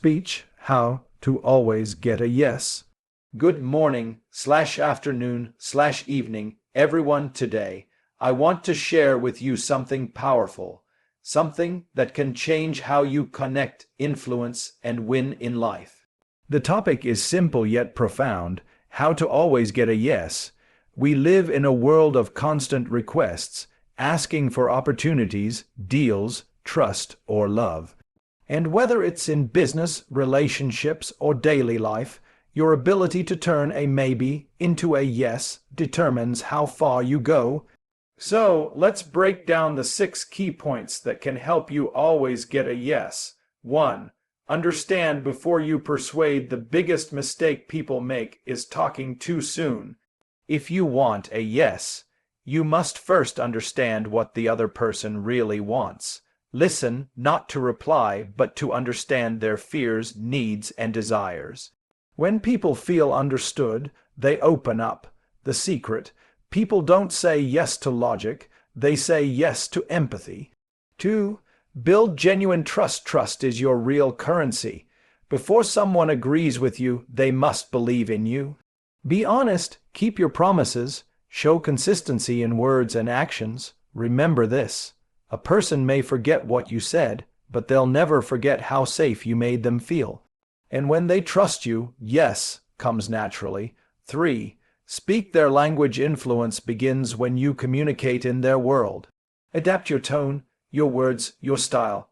speech, how to always get a yes. Good morning/afternoon/evening, everyone. Today, I want to share with you something powerful, something that can change how you connect, influence, and win in life. The topic is simple yet profound: how to always get a yes. We live in a world of constant requests, asking for opportunities, deals, trust, or love. And whether it's in business, relationships, or daily life, your ability to turn a maybe into a yes determines how far you go. So, let's break down the 6 key points that can help you always get a yes. 1. Understand before you persuade. The biggest mistake people make is talking too soon. If you want a yes, you must first understand what the other person really wants. Listen not to reply, but to understand their fears, needs, and desires. When people feel understood, they open up. The secret: people don't say yes to logic, they say yes to empathy. 2. Build genuine trust. Trust is your real currency. Before someone agrees with you, they must believe in you. Be honest, keep your promises, show consistency in words and actions. Remember this: a person may forget what you said, but they'll never forget how safe you made them feel. And when they trust you, yes comes naturally. 3. Speak their language. Influence begins when you communicate in their world. Adapt your tone, your words, your style.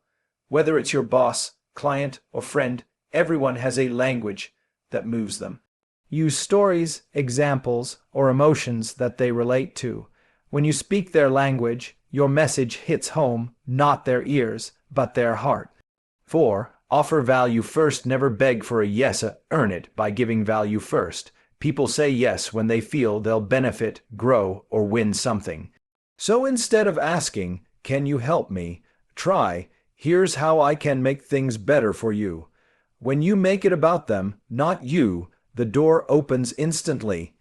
Whether it's your boss, client, or friend, everyone has a language that moves them. Use stories, examples, or emotions that they relate to. When you speak their language, your message hits home, not their ears, but their heart. 4. Offer value first. Never beg for a yes, earn it by giving value first. People say yes when they feel they'll benefit, grow, or win something. So instead of asking, "Can you help me?" try, "Here's how I can make things better for you." When you make it about them, not you, the door opens instantly.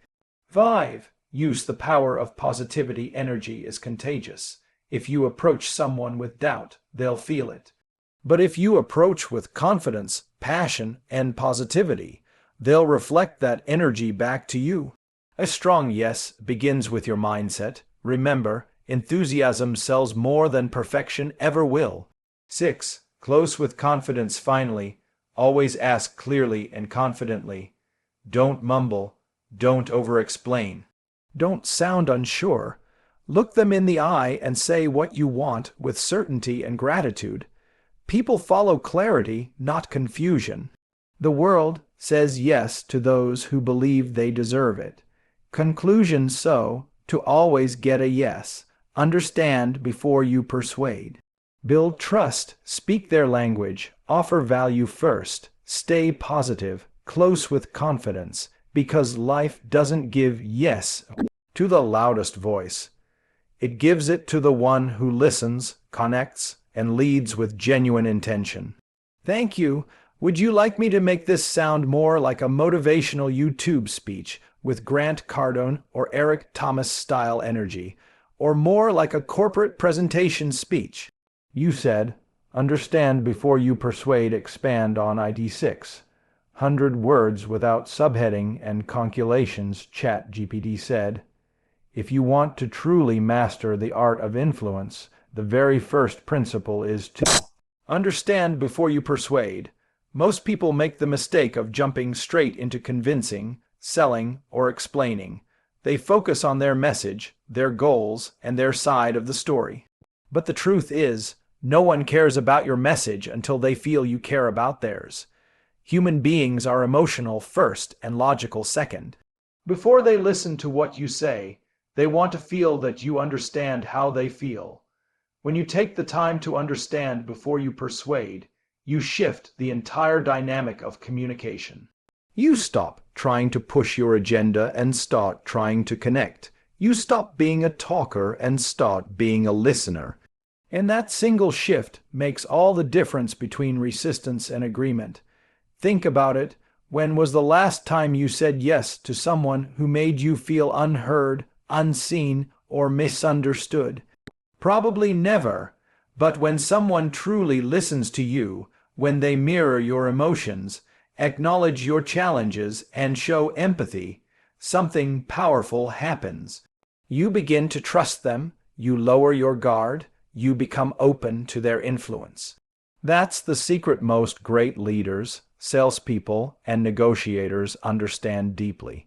5. Use the power of positivity. Energy is contagious. If you approach someone with doubt, they'll feel it. But if you approach with confidence, passion, and positivity, they'll reflect that energy back to you. A strong yes begins with your mindset. Remember, enthusiasm sells more than perfection ever will. 6. Close with confidence. Finally, always ask clearly and confidently. Don't mumble. Don't over-explain. Don't sound unsure. Look them in the eye and say what you want with certainty and gratitude. People follow clarity, not confusion. The world says yes to those who believe they deserve it. Conclusion: so, to always get a yes, understand before you persuade. Build trust, speak their language, offer value first, stay positive, close with confidence, because life doesn't give yes to the loudest voice. It gives it to the one who listens, connects, and leads with genuine intention. Thank you. Would you like me to make this sound more like a motivational YouTube speech with Grant Cardone or Eric Thomas style energy, or more like a corporate presentation speech? You said, understand before you persuade. Expand on ID 6. 100 words without subheading and conculations. ChatGPT said, if you want to truly master the art of influence, the very first principle is to understand before you persuade. Most people make the mistake of jumping straight into convincing, selling, or explaining. They focus on their message, their goals, and their side of the story. But the truth is, no one cares about your message until they feel you care about theirs. Human beings are emotional first and logical second. Before they listen to what you say, they want to feel that you understand how they feel. When you take the time to understand before you persuade, you shift the entire dynamic of communication. You stop trying to push your agenda and start trying to connect. You stop being a talker and start being a listener. And that single shift makes all the difference between resistance and agreement. Think about it. When was the last time you said yes to someone who made you feel unheard, unseen, or misunderstood? Probably never. But when someone truly listens to you, when they mirror your emotions, acknowledge your challenges, and show empathy, something powerful happens. You begin to trust them, you lower your guard, you become open to their influence. That's the secret most great leaders, salespeople, and negotiators understand deeply.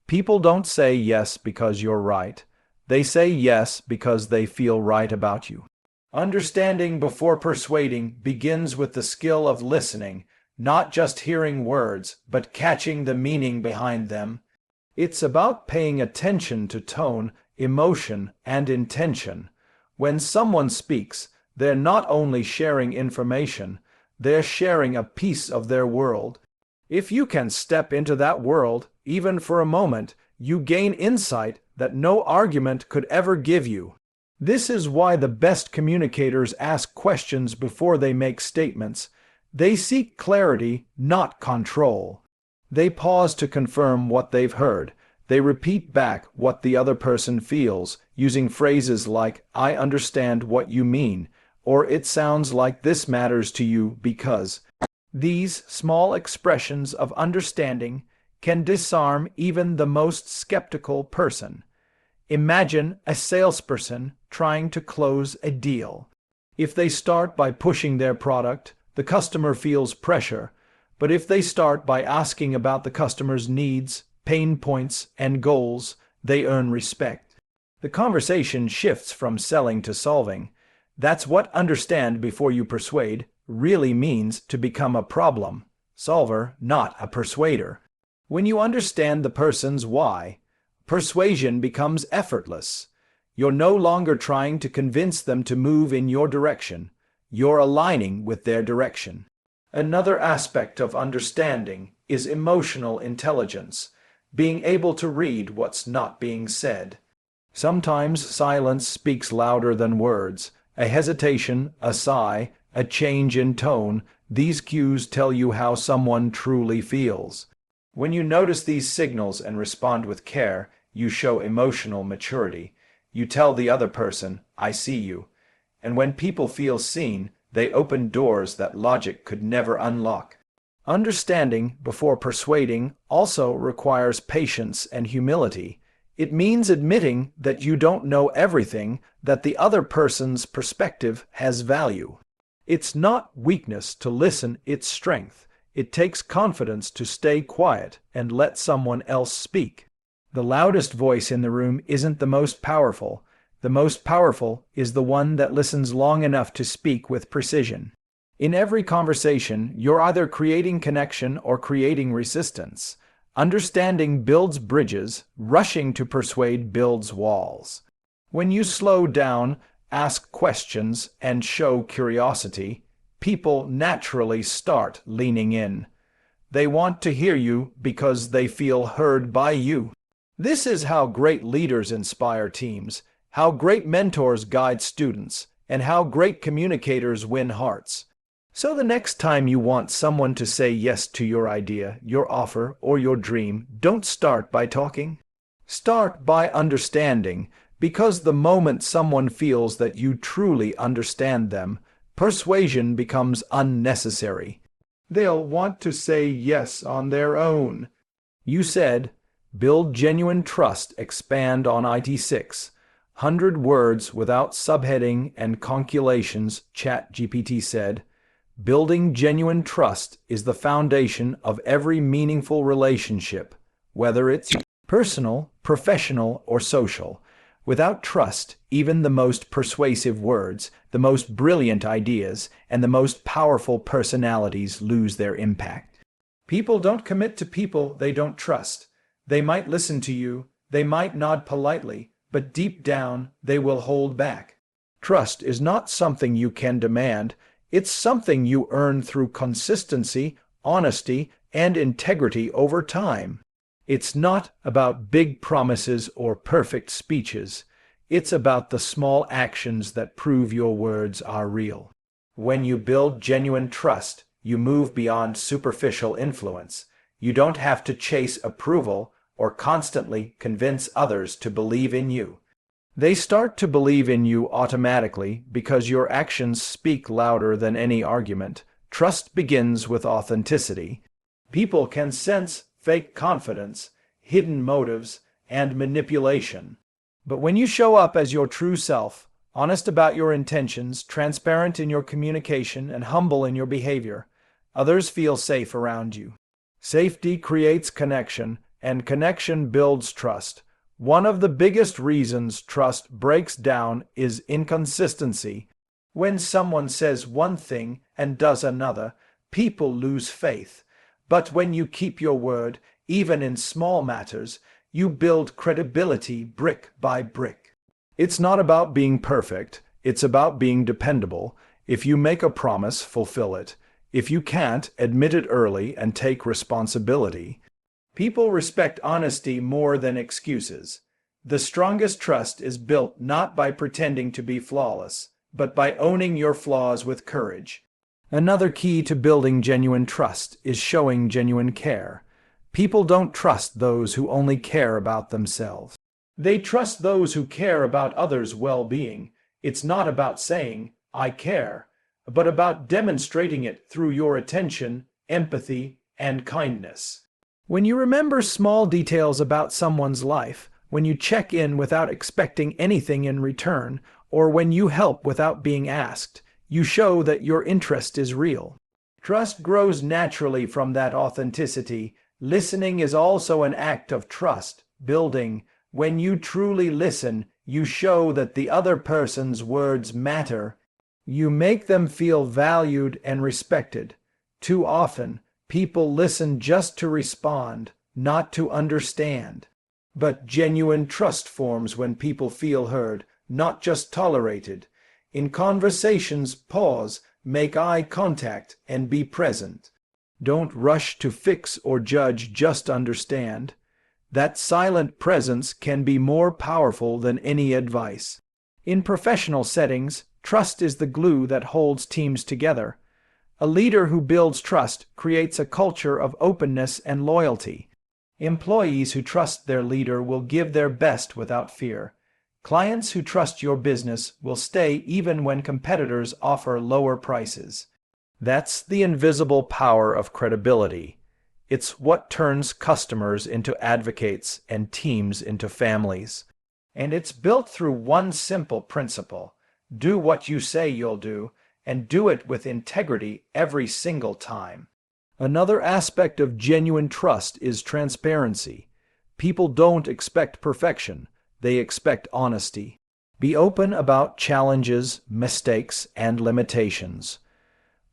People don't say yes because you're right. They say yes because they feel right about you. Understanding before persuading begins with the skill of listening, not just hearing words, but catching the meaning behind them. It's about paying attention to tone, emotion, and intention. When someone speaks, they're not only sharing information, they're sharing a piece of their world. If you can step into that world, even for a moment, you gain insight that no argument could ever give you. This is why the best communicators ask questions before they make statements. They seek clarity, not control. They pause to confirm what they've heard. They repeat back what the other person feels, using phrases like, "I understand what you mean," or "It sounds like this matters to you because." These small expressions of understanding can disarm even the most skeptical person. Imagine a salesperson trying to close a deal. If they start by pushing their product, the customer feels pressure. But if they start by asking about the customer's needs, pain points, and goals, they earn respect. The conversation shifts from selling to solving. That's what understand before you persuade really means, to become a problem solver, not a persuader. When you understand the person's why, persuasion becomes effortless. You're no longer trying to convince them to move in your direction. You're aligning with their direction. Another aspect of understanding is emotional intelligence, being able to read what's not being said. Sometimes silence speaks louder than words. A hesitation, a sigh, a change in tone, these cues tell you how someone truly feels. When you notice these signals and respond with care, you show emotional maturity. You tell the other person, "I see you." And when people feel seen, they open doors that logic could never unlock. Understanding before persuading also requires patience and humility. It means admitting that you don't know everything, that the other person's perspective has value. It's not weakness to listen, it's strength. It takes confidence to stay quiet and let someone else speak. The loudest voice in the room isn't the most powerful. The most powerful is the one that listens long enough to speak with precision. In every conversation, you're either creating connection or creating resistance. Understanding builds bridges, rushing to persuade builds walls. When you slow down, ask questions, and show curiosity, people naturally start leaning in. They want to hear you because they feel heard by you. This is how great leaders inspire teams, how great mentors guide students, and how great communicators win hearts. So the next time you want someone to say yes to your idea, your offer, or your dream, don't start by talking. Start by understanding, because the moment someone feels that you truly understand them, persuasion becomes unnecessary. They'll want to say yes on their own. You said, build genuine trust, expand on IT6. 100 words without subheading and conculations, ChatGPT said. Building genuine trust is the foundation of every meaningful relationship, whether it's personal, professional, or social. Without trust, even the most persuasive words, the most brilliant ideas, and the most powerful personalities lose their impact. People don't commit to people they don't trust. They might listen to you, they might nod politely, but deep down they will hold back. Trust is not something you can demand. It's something you earn through consistency, honesty, and integrity over time. It's not about big promises or perfect speeches. It's about the small actions that prove your words are real. When you build genuine trust, you move beyond superficial influence. You don't have to chase approval or constantly convince others to believe in you. They start to believe in you automatically because your actions speak louder than any argument. Trust begins with authenticity. People can sense fake confidence, hidden motives, and manipulation. But when you show up as your true self, honest about your intentions, transparent in your communication, and humble in your behavior, others feel safe around you. Safety creates connection, and connection builds trust. One of the biggest reasons trust breaks down is inconsistency. When someone says one thing and does another, people lose faith. But when you keep your word, even in small matters, you build credibility brick by brick. It's not about being perfect, it's about being dependable. If you make a promise, fulfill it. If you can't, admit it early and take responsibility. People respect honesty more than excuses. The strongest trust is built not by pretending to be flawless, but by owning your flaws with courage. Another key to building genuine trust is showing genuine care. People don't trust those who only care about themselves. They trust those who care about others' well-being. It's not about saying, "I care," but about demonstrating it through your attention, empathy, and kindness. When you remember small details about someone's life, when you check in without expecting anything in return, or when you help without being asked, you show that your interest is real. Trust grows naturally from that authenticity. Listening is also an act of trust building. When you truly listen, you show that the other person's words matter. You make them feel valued and respected. Too often, people listen just to respond, not to understand. But genuine trust forms when people feel heard, not just tolerated. In conversations, pause, make eye contact, and be present. Don't rush to fix or judge, just understand. That silent presence can be more powerful than any advice. In professional settings, trust is the glue that holds teams together. A leader who builds trust creates a culture of openness and loyalty. Employees who trust their leader will give their best without fear. Clients who trust your business will stay even when competitors offer lower prices. That's the invisible power of credibility. It's what turns customers into advocates and teams into families. And it's built through one simple principle: do what you say you'll do, and do it with integrity every single time. Another aspect of genuine trust is transparency. People don't expect perfection, they expect honesty. Be open about challenges, mistakes, and limitations.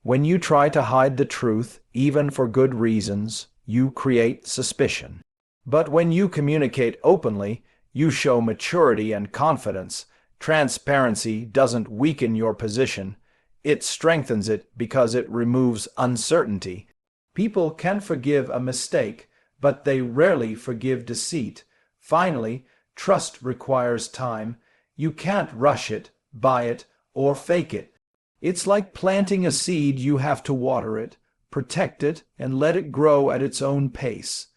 When you try to hide the truth, even for good reasons, you create suspicion. But when you communicate openly, you show maturity and confidence. Transparency doesn't weaken your position. It strengthens it because it removes uncertainty. People can forgive a mistake, but they rarely forgive deceit. Finally, trust requires time. You can't rush it, buy it, or fake it. It's like planting a seed. You have to water it, protect it, and let it grow at its own pace.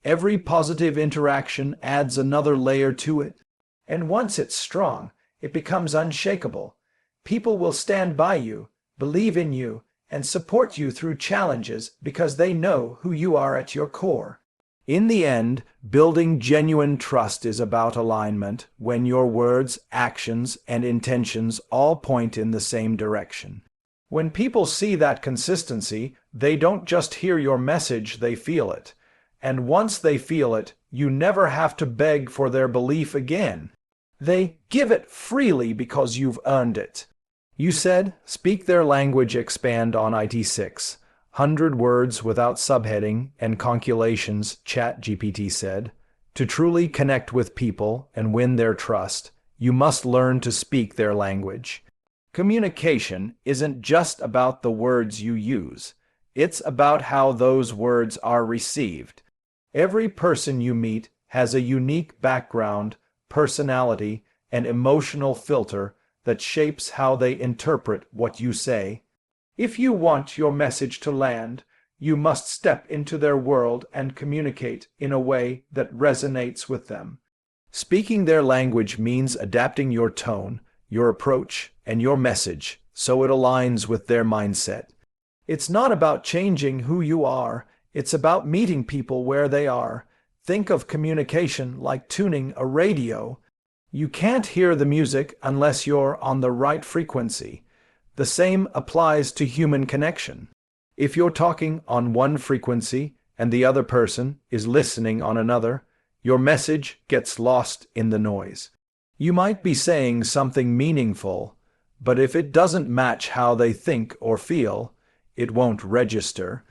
Every positive interaction adds another layer to it. And once it's strong, it becomes unshakable. People will stand by you, believe in you, and support you through challenges because they know who you are at your core. In the end, building genuine trust is about alignment, when your words, actions, and intentions all point in the same direction. When people see that consistency, they don't just hear your message, they feel it. And once they feel it, you never have to beg for their belief again. They give it freely because you've earned it. You said, speak their language, expand on IT6. 100 words without subheading and conculations, ChatGPT said. To truly connect with people and win their trust, you must learn to speak their language. Communication isn't just about the words you use. It's about how those words are received. Every person you meet has a unique background, personality, and emotional filter that shapes how they interpret what you say. If you want your message to land, you must step into their world and communicate in a way that resonates with them. Speaking their language means adapting your tone, your approach, and your message so it aligns with their mindset. It's not about changing who you are, it's about meeting people where they are. Think of communication like tuning a radio. You can't hear the music unless you're on the right frequency. The same applies to human connection. If you're talking on one frequency and the other person is listening on another, your message gets lost in the noise. You might be saying something meaningful, but if it doesn't match how they think or feel, it won't register.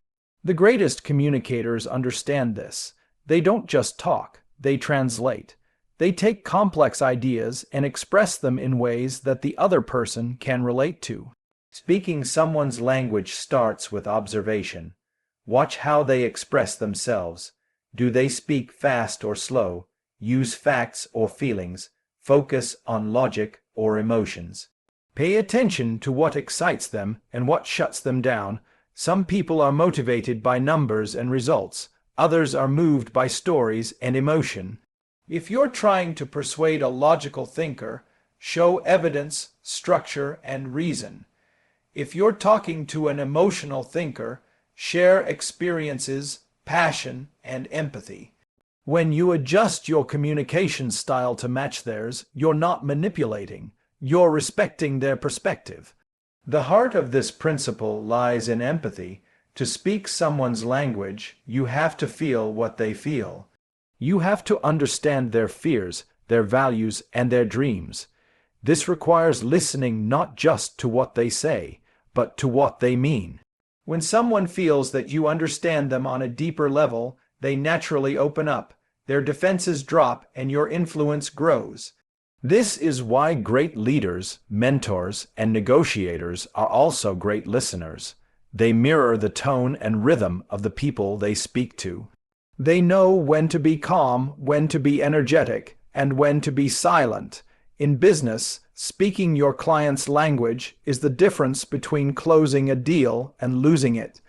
The greatest communicators understand this. They don't just talk, they translate. They take complex ideas and express them in ways that the other person can relate to. Speaking someone's language starts with observation. Watch how they express themselves. Do they speak fast or slow? Use facts or feelings? Focus on logic or emotions? Pay attention to what excites them and what shuts them down. Some people are motivated by numbers and results. Others are moved by stories and emotion. If you're trying to persuade a logical thinker, show evidence, structure, and reason. If you're talking to an emotional thinker, share experiences, passion, and empathy. When you adjust your communication style to match theirs, you're not manipulating. You're respecting their perspective. The heart of this principle lies in empathy. To speak someone's language, you have to feel what they feel. You have to understand their fears, their values, and their dreams. This requires listening not just to what they say, but to what they mean. When someone feels that you understand them on a deeper level, they naturally open up, their defenses drop, and your influence grows. This is why great leaders, mentors, and negotiators are also great listeners. They mirror the tone and rhythm of the people they speak to. They know when to be calm, when to be energetic, and when to be silent. In business, speaking your client's language is the difference between closing a deal and losing it.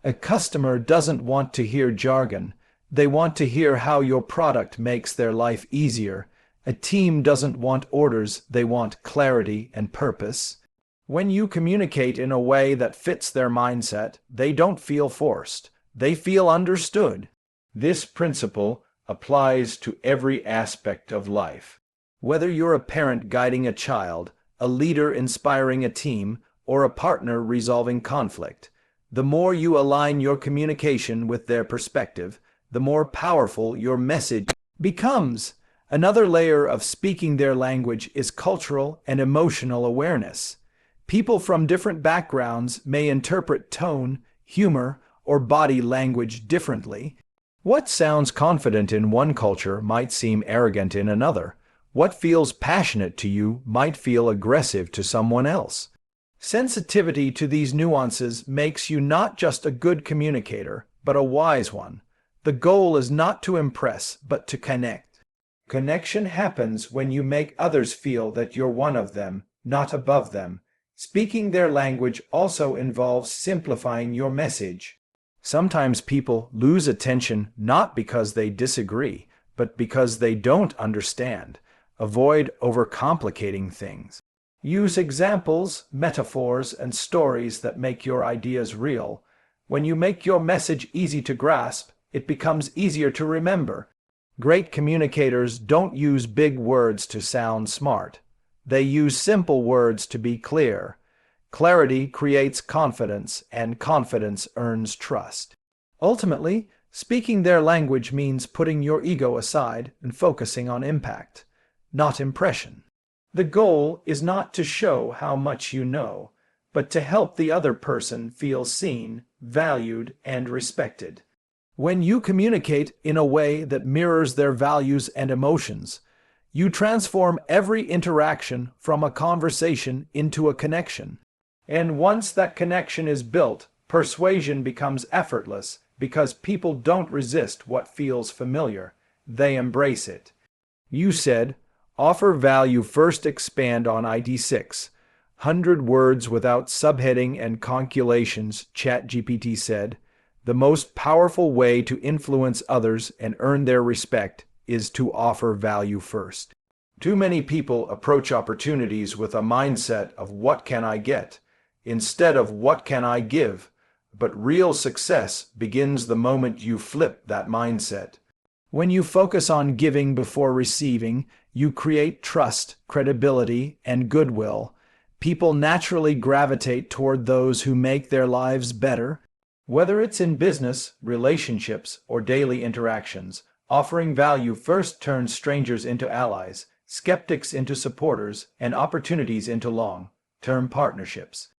A customer doesn't want to hear jargon. They want to hear how your product makes their life easier. A team doesn't want orders, they want clarity and purpose. When you communicate in a way that fits their mindset, they don't feel forced. They feel understood. This principle applies to every aspect of life. Whether you're a parent guiding a child, a leader inspiring a team, or a partner resolving conflict, the more you align your communication with their perspective, the more powerful your message becomes. Another layer of speaking their language is cultural and emotional awareness. People from different backgrounds may interpret tone, humor, or body language differently. What sounds confident in one culture might seem arrogant in another. What feels passionate to you might feel aggressive to someone else. Sensitivity to these nuances makes you not just a good communicator, but a wise one. The goal is not to impress, but to connect. Connection happens when you make others feel that you're one of them, not above them. Speaking their language also involves simplifying your message. Sometimes people lose attention not because they disagree, but because they don't understand. Avoid overcomplicating things. Use examples, metaphors, and stories that make your ideas real. When you make your message easy to grasp, it becomes easier to remember. Great communicators don't use big words to sound smart. They use simple words to be clear. Clarity creates confidence, and confidence earns trust. Ultimately, speaking their language means putting your ego aside and focusing on impact, not impression. The goal is not to show how much you know, but to help the other person feel seen, valued, and respected. When you communicate in a way that mirrors their values and emotions, you transform every interaction from a conversation into a connection. And once that connection is built, persuasion becomes effortless because people don't resist what feels familiar. They embrace it. You said, offer value first, expand on ID 6. 100 words without subheading and conculations, ChatGPT said. The most powerful way to influence others and earn their respect is to offer value first. Too many people approach opportunities with a mindset of what can I get, instead of what can I give. but real success begins the moment you flip that mindset. When you focus on giving before receiving, you create trust, credibility, and goodwill. People naturally gravitate toward those who make their lives better. Whether it's in business, relationships, or daily interactions, offering value first turns strangers into allies, skeptics into supporters, and opportunities into long-term partnerships.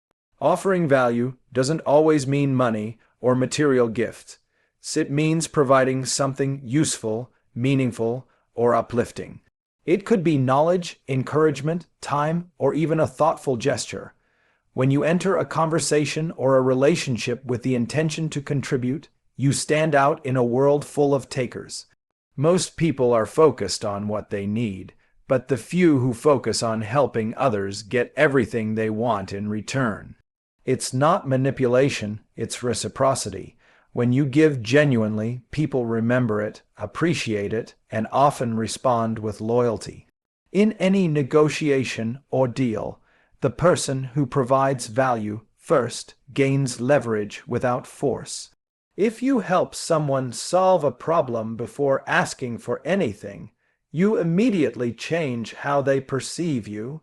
Offering value doesn't always mean money or material gifts. It means providing something useful, meaningful, or uplifting. It could be knowledge, encouragement, time, or even a thoughtful gesture. When you enter a conversation or a relationship with the intention to contribute, you stand out in a world full of takers. Most people are focused on what they need, but the few who focus on helping others get everything they want in return. It's not manipulation, it's reciprocity. When you give genuinely, people remember it, appreciate it, and often respond with loyalty. In any negotiation or deal, the person who provides value first gains leverage without force. If you help someone solve a problem before asking for anything, you immediately change how they perceive you.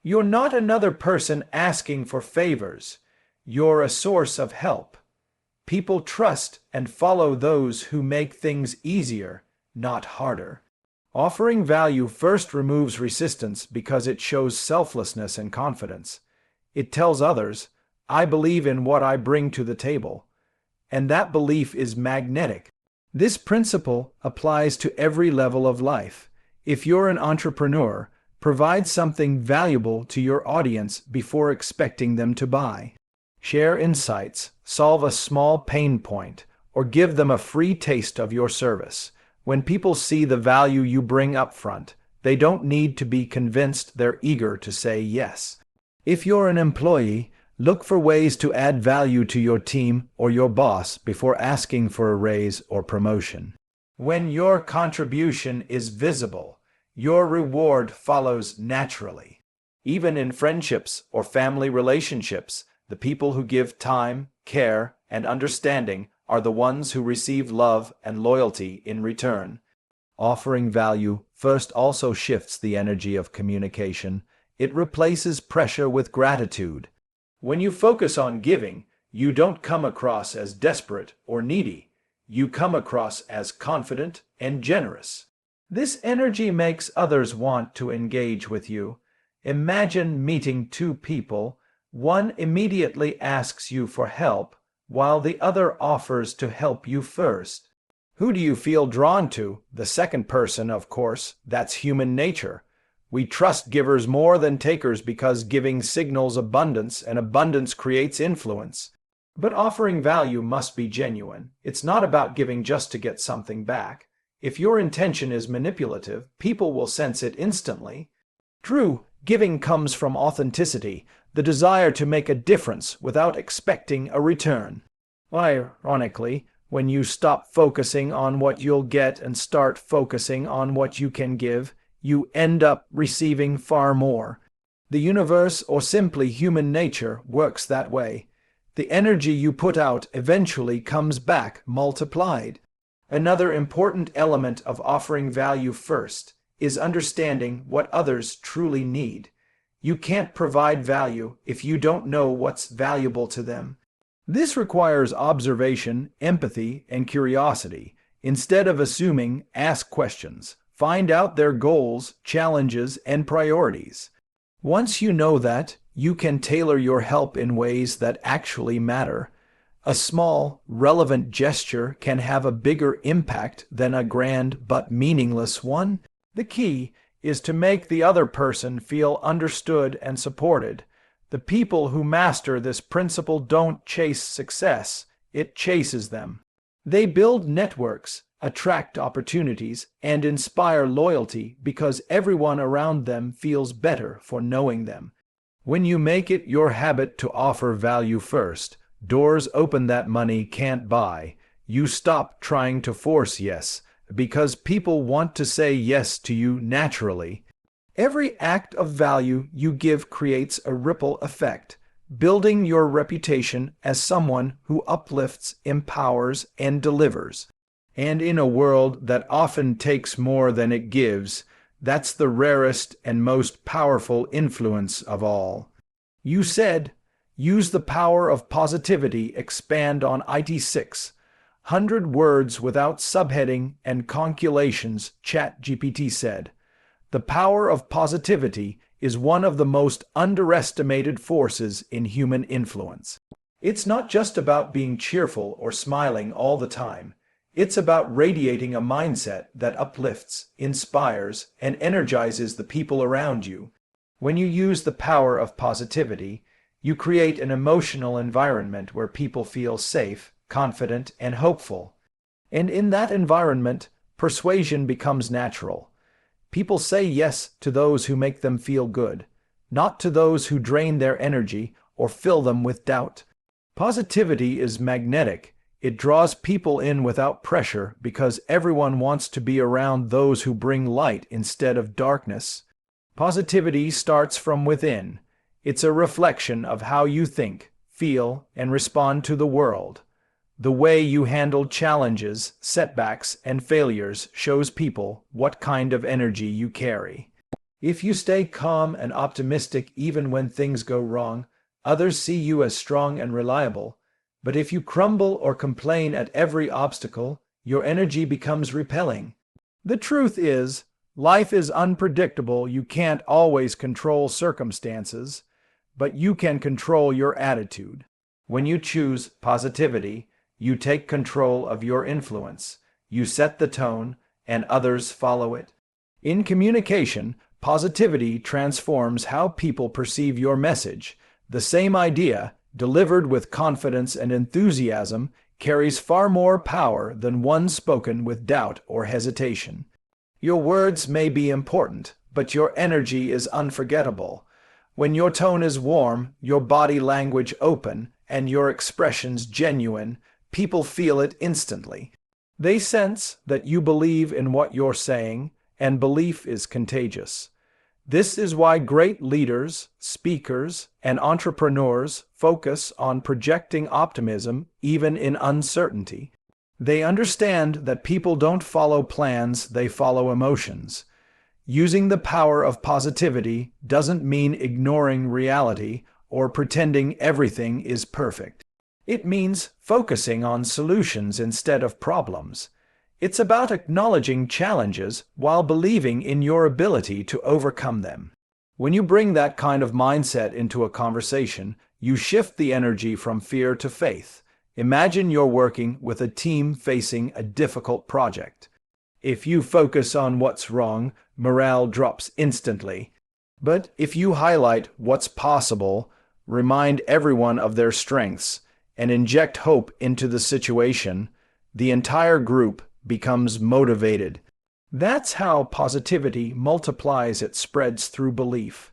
You're not another person asking for favors. You're a source of help. People trust and follow those who make things easier, not harder. Offering value first removes resistance because it shows selflessness and confidence. It tells others, I believe in what I bring to the table. And that belief is magnetic. This principle applies to every level of life. If you're an entrepreneur, provide something valuable to your audience before expecting them to buy. Share insights, solve a small pain point, or give them a free taste of your service. When people see the value you bring up front, they don't need to be convinced, they're eager to say yes. If you're an employee, look for ways to add value to your team or your boss before asking for a raise or promotion. When your contribution is visible, your reward follows naturally. Even in friendships or family relationships, the people who give time, care, and understanding are the ones who receive love and loyalty in return. Offering value first also shifts the energy of communication. It replaces pressure with gratitude. When you focus on giving, you don't come across as desperate or needy. You come across as confident and generous. This energy makes others want to engage with you. Imagine meeting two people. One immediately asks you for help, while the other offers to help you first. Who do you feel drawn to? The second person, of course. That's human nature. We trust givers more than takers because giving signals abundance, and abundance creates influence. But offering value must be genuine. It's not about giving just to get something back. If your intention is manipulative, people will sense it instantly. True giving comes from authenticity, the desire to make a difference without expecting a return. Ironically, when you stop focusing on what you'll get and start focusing on what you can give, you end up receiving far more. The universe, or simply human nature, works that way. The energy you put out eventually comes back multiplied. Another important element of offering value first is understanding what others truly need. You can't provide value if you don't know what's valuable to them. This requires observation, empathy, and curiosity. Instead of assuming, ask questions. Find out their goals, challenges, and priorities. Once you know that, you can tailor your help in ways that actually matter. A small, relevant gesture can have a bigger impact than a grand but meaningless one. The key is to make the other person feel understood and supported. The people who master this principle don't chase success, it chases them. They build networks, attract opportunities, and inspire loyalty because everyone around them feels better for knowing them. When you make it your habit to offer value first, doors open that money can't buy. You stop trying to force yes, because people want to say yes to you naturally. Every act of value you give creates a ripple effect. building your reputation as someone who uplifts, empowers, and delivers. And in a world that often takes more than it gives, that's the rarest and most powerful influence of all. You said, use the power of positivity, expand on IT6. 100 words without subheading and conculations, ChatGPT said. The power of positivity is one of the most underestimated forces in human influence. It's not just about being cheerful or smiling all the time. It's about radiating a mindset that uplifts, inspires, and energizes the people around you. When you use the power of positivity, you create an emotional environment where people feel safe, confident, and hopeful. And in that environment, persuasion becomes natural. People say yes to those who make them feel good, not to those who drain their energy or fill them with doubt. Positivity is magnetic. It draws people in without pressure because everyone wants to be around those who bring light instead of darkness. Positivity starts from within. It's a reflection of how you think, feel, and respond to the world. The way you handle challenges, setbacks, and failures shows people what kind of energy you carry. If you stay calm and optimistic even when things go wrong, others see you as strong and reliable. But if you crumble or complain at every obstacle, your energy becomes repelling. The truth is, life is unpredictable. You can't always control circumstances, but you can control your attitude. When you choose positivity, you take control of your influence. You set the tone, and others follow it. In communication, positivity transforms how people perceive your message. The same idea, delivered with confidence and enthusiasm, carries far more power than one spoken with doubt or hesitation. Your words may be important, but your energy is unforgettable. When your tone is warm, your body language open, and your expressions genuine, people feel it instantly. They sense that you believe in what you're saying, and belief is contagious. This is why great leaders, speakers, and entrepreneurs focus on projecting optimism even in uncertainty. They understand that people don't follow plans, they follow emotions. Using the power of positivity doesn't mean ignoring reality or pretending everything is perfect. It means focusing on solutions instead of problems. It's about acknowledging challenges while believing in your ability to overcome them. When you bring that kind of mindset into a conversation, you shift the energy from fear to faith. Imagine you're working with a team facing a difficult project. If you focus on what's wrong, morale drops instantly. But if you highlight what's possible, remind everyone of their strengths, and inject hope into the situation, the entire group becomes motivated. That's how positivity multiplies. It spreads through belief.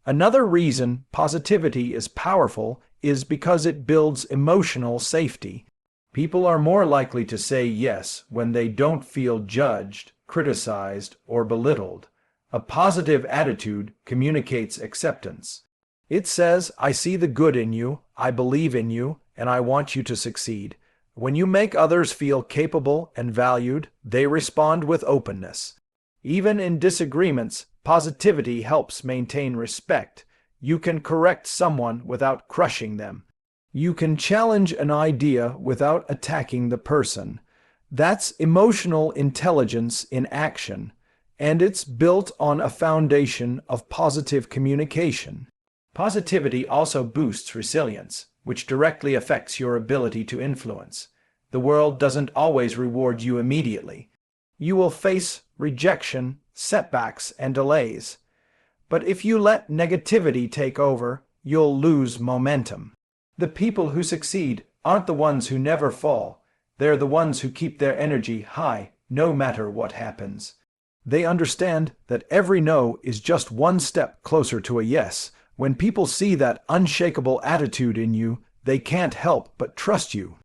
Another reason positivity is powerful is because it builds emotional safety. People are more likely to say yes when they don't feel judged, criticized, or belittled. A positive attitude communicates acceptance. It says, I see the good in you, I believe in you, and I want you to succeed. When you make others feel capable and valued, they respond with openness. Even in disagreements, positivity helps maintain respect. You can correct someone without crushing them. You can challenge an idea without attacking the person. That's emotional intelligence in action, and it's built on a foundation of positive communication. Positivity also boosts resilience, which directly affects your ability to influence. The world doesn't always reward you immediately. You will face rejection, setbacks, and delays. But if you let negativity take over, you'll lose momentum. The people who succeed aren't the ones who never fall. They're the ones who keep their energy high, no matter what happens. They understand that every no is just one step closer to a yes. When people see that unshakable attitude in you, they can't help but trust you.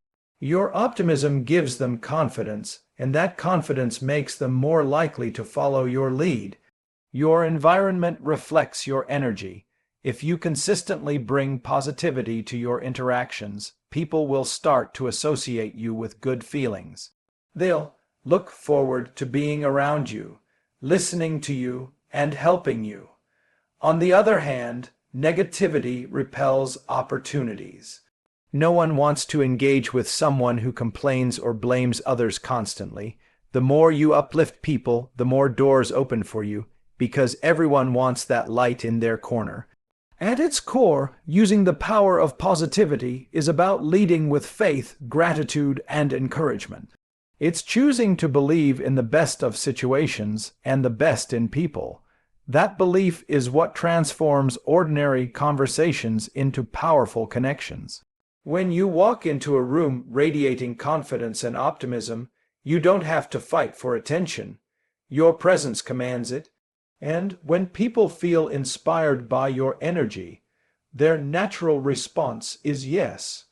Your optimism gives them confidence, and that confidence makes them more likely to follow your lead. Your environment reflects your energy. If you consistently bring positivity to your interactions, people will start to associate you with good feelings. They'll look forward to being around you, listening to you, and helping you. On the other hand, negativity repels opportunities. No one wants to engage with someone who complains or blames others constantly. The more you uplift people, the more doors open for you, because everyone wants that light in their corner. At its core, using the power of positivity is about leading with faith, gratitude, and encouragement. It's choosing to believe in the best of situations and the best in people. That belief is what transforms ordinary conversations into powerful connections. When you walk into a room radiating confidence and optimism, you don't have to fight for attention. Your presence commands it. And when people feel inspired by your energy, their natural response is yes.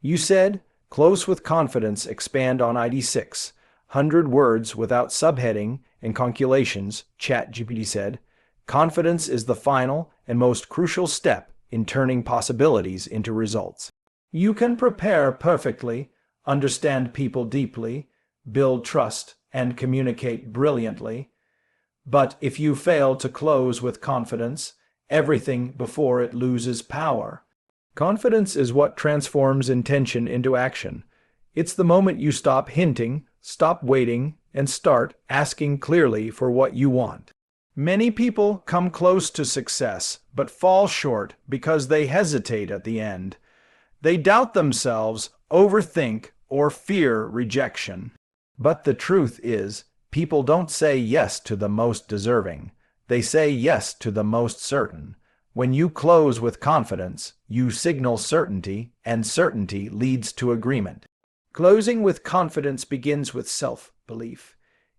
You said, close with confidence, expand on ID 6. 100 words without subheading and conculations, ChatGPT said. Confidence is the final and most crucial step in turning possibilities into results. You can prepare perfectly, understand people deeply, build trust, and communicate brilliantly. But if you fail to close with confidence, everything before it loses power. Confidence is what transforms intention into action. It's the moment you stop hinting, stop waiting, and start asking clearly for what you want. Many people come close to success, but fall short because they hesitate at the end. They doubt themselves, overthink, or fear rejection. But the truth is, people don't say yes to the most deserving. They say yes to the most certain. When you close with confidence, you signal certainty, and certainty leads to agreement. Closing with confidence begins with self-belief.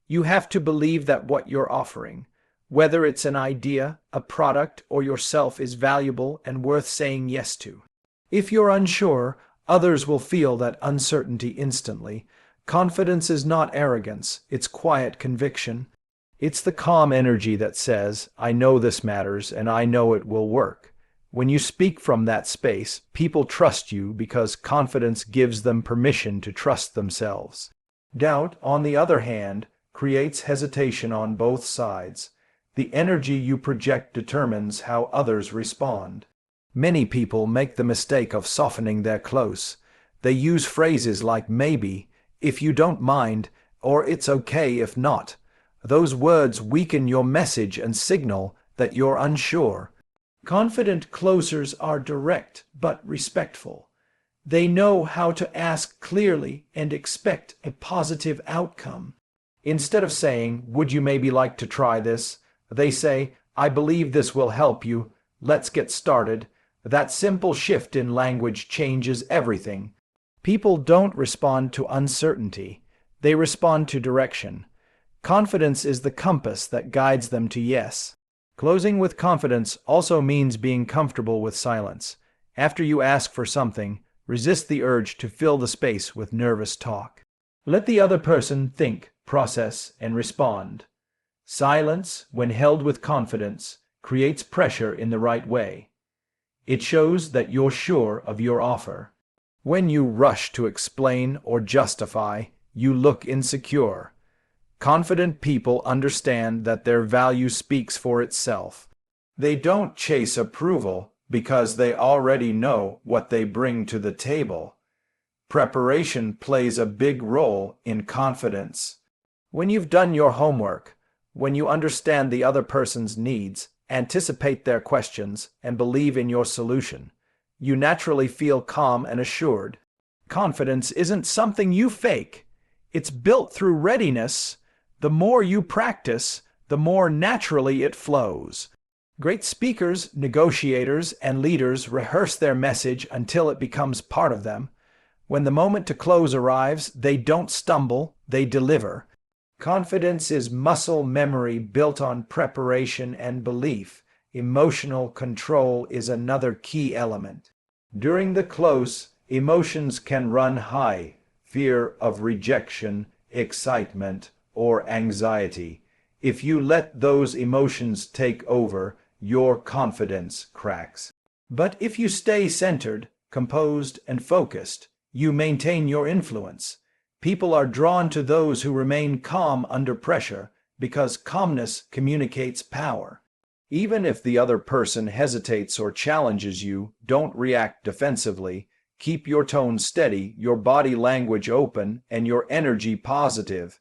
You have to believe that what you're offering, whether it's an idea, a product, or yourself, is valuable and worth saying yes to. If you're unsure, others will feel that uncertainty instantly. Confidence is not arrogance, it's quiet conviction. It's the calm energy that says, I know this matters and I know it will work. When you speak from that space, people trust you because confidence gives them permission to trust themselves. Doubt, on the other hand, creates hesitation on both sides. The energy you project determines how others respond. Many people make the mistake of softening their close. They use phrases like maybe, if you don't mind, or it's okay if not. Those words weaken your message and signal that you're unsure. Confident closers are direct but respectful. They know how to ask clearly and expect a positive outcome. Instead of saying, would you maybe like to try this? They say, I believe this will help you. Let's get started. That simple shift in language changes everything. People don't respond to uncertainty. They respond to direction. Confidence is the compass that guides them to yes. Closing with confidence also means being comfortable with silence. After you ask for something, resist the urge to fill the space with nervous talk. Let the other person think, process, and respond. Silence, when held with confidence, creates pressure in the right way. It shows that you're sure of your offer. When you rush to explain or justify, you look insecure. Confident people understand that their value speaks for itself. They don't chase approval because they already know what they bring to the table. Preparation plays a big role in confidence. When you've done your homework, when you understand the other person's needs, anticipate their questions, and believe in your solution, you naturally feel calm and assured. Confidence isn't something you fake. It's built through readiness. The more you practice, the more naturally it flows. Great speakers, negotiators, and leaders rehearse their message until it becomes part of them. When the moment to close arrives, they don't stumble, they deliver. Confidence is muscle memory built on preparation and belief. Emotional control is another key element. During the close, emotions can run high: fear of rejection, excitement, or anxiety. If you let those emotions take over, your confidence cracks. But if you stay centered, composed, and focused, you maintain your influence. People are drawn to those who remain calm under pressure because calmness communicates power. Even if the other person hesitates or challenges you, don't react defensively. Keep your tone steady, your body language open, and your energy positive.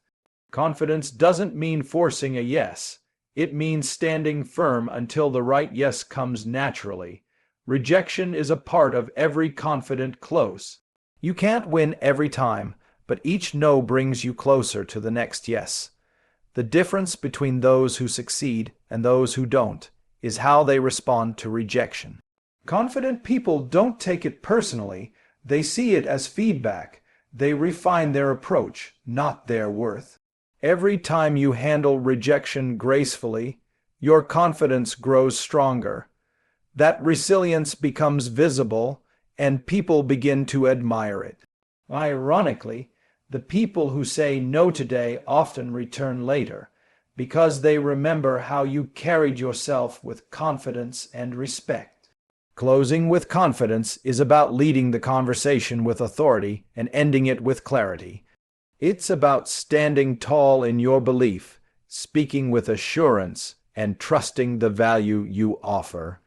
Confidence doesn't mean forcing a yes. It means standing firm until the right yes comes naturally. Rejection is a part of every confident close. You can't win every time, but each no brings you closer to the next yes. The difference between those who succeed and those who don't is how they respond to rejection. Confident people don't take it personally. They see it as feedback. They refine their approach, not their worth. Every time you handle rejection gracefully, your confidence grows stronger. That resilience becomes visible, and people begin to admire it. Ironically, the people who say no today often return later, because they remember how you carried yourself with confidence and respect. Closing with confidence is about leading the conversation with authority and ending it with clarity. It's about standing tall in your belief, speaking with assurance, and trusting the value you offer.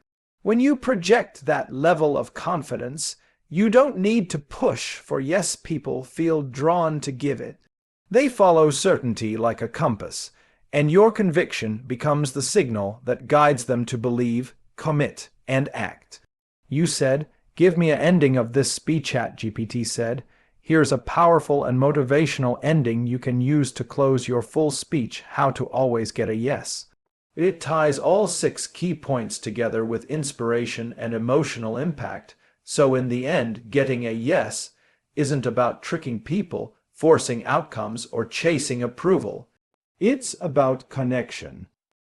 When you project that level of confidence, you don't need to push, for yes people feel drawn to give it. They follow certainty like a compass, and your conviction becomes the signal that guides them to believe, commit, and act. You said, "Give me an ending of this speech," ChatGPT said. Here's a powerful and motivational ending you can use to close your full speech, how to always get a yes. It ties all 6 key points together with inspiration and emotional impact, so in the end, getting a yes isn't about tricking people, forcing outcomes, or chasing approval. It's about connection.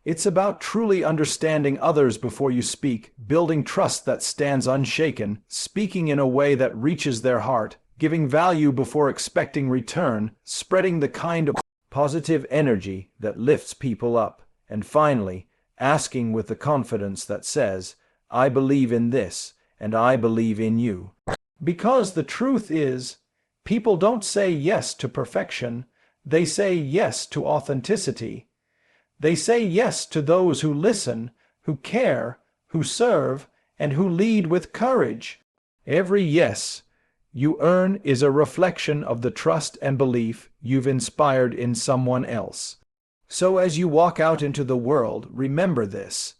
It's about truly understanding others before you speak, building trust that stands unshaken, speaking in a way that reaches their heart, giving value before expecting return, spreading the kind of positive energy that lifts people up, and finally, asking with the confidence that says, "I believe in this, and I believe in you." Because the truth is, people don't say yes to perfection, they say yes to authenticity. They say yes to those who listen, who care, who serve, and who lead with courage. Every yes you earn is a reflection of the trust and belief you've inspired in someone else. So as you walk out into the world, remember this.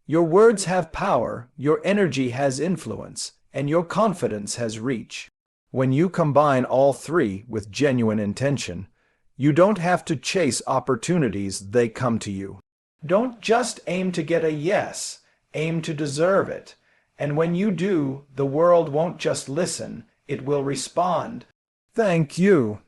Your words have power, your energy has influence, and your confidence has reach. When you combine all 3 with genuine intention, you don't have to chase opportunities, they come to you. Don't just aim to get a yes, aim to deserve it. And when you do, the world won't just listen, it will respond. Thank you.